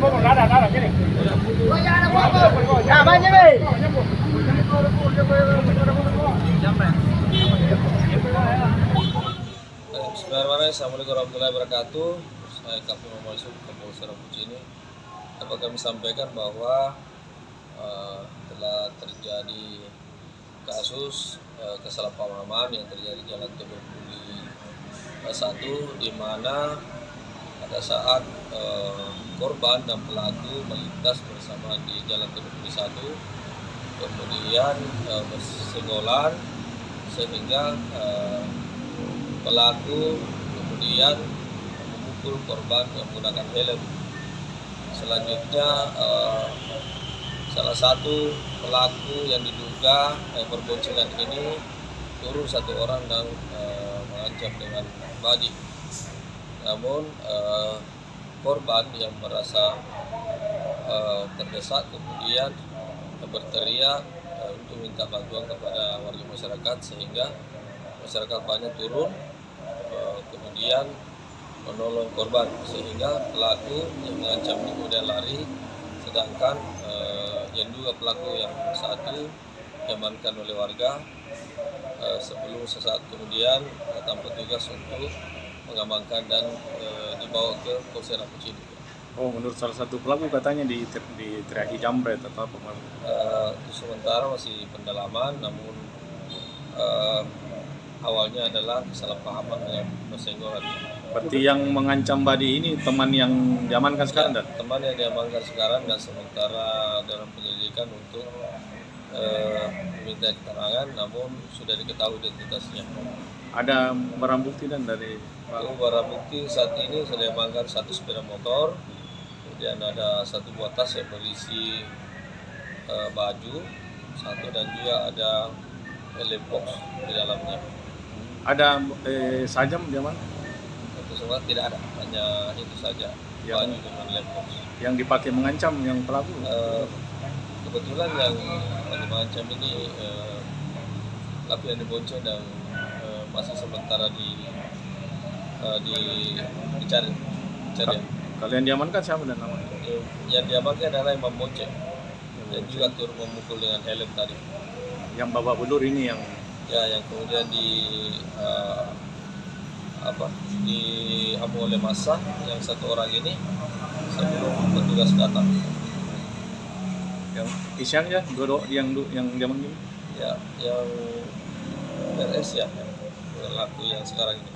Bismillahirrahmanirrahim. Assalamualaikum warahmatullahi wabarakatuh. Saya Kapten Mansur Kapolres Rapucini. Dapat kami sampaikan bahwa telah terjadi kasus kesalahpahaman yang terjadi di Jalan Teluk Buli 1, di mana pada saat korban dan pelaku melintas bersama di Jalan Teluk Buli 1, kemudian bersenggolan sehingga pelaku kemudian memukul korban yang menggunakan helm. Selanjutnya salah satu pelaku yang diduga berboncengan ini turun satu orang dan mengancam dengan badi. Namun korban yang merasa terdesak kemudian berteriak untuk minta bantuan kepada warga masyarakat, sehingga masyarakat banyak turun kemudian menolong korban, sehingga pelaku yang mengancam kemudian lari, sedangkan yang juga pelaku yang satu diamankan oleh warga sebelum sesaat kemudian datang petugas untuk mengamankan dan dibawa ke Polsek Rapucini. Oh, menurut salah satu pelaku katanya diteriaki jambret atau apa? Sementara masih pendalaman, namun awalnya adalah kesalahpahaman dengan bersenggolan. Berarti yang mengancam badi ini teman yang diamankan sekarang, ya, teman yang diamankan sekarang, dan sementara dalam penyelidikan untuk meminta keterangan, namun sudah diketahui identitasnya. Ada barang bukti dan dari barang bukti saat ini sudah diamankan satu sepeda motor, kemudian ada satu buah tas yang berisi baju satu, dan juga ada helm box di dalamnya. Ada sajam di mana? Itu semua tidak ada, hanya itu saja, baju dengan helm box. Yang dipakai mengancam yang pelaku? Kebetulan yang mengancam ini pelaku yang dibonceng dan masih sementara dicari. Kalau yang diamankan siapa dan namanya? Yang diamankan adalah yang membonceng dan juga turut memukul dengan helm tadi. Yang babak belur ini yang kemudian diambil oleh massa yang satu orang ini sebelum petugas datang. Yang isian ya, yang diamankan? Ya, yang RS ya, pelaku yang sekarang ini.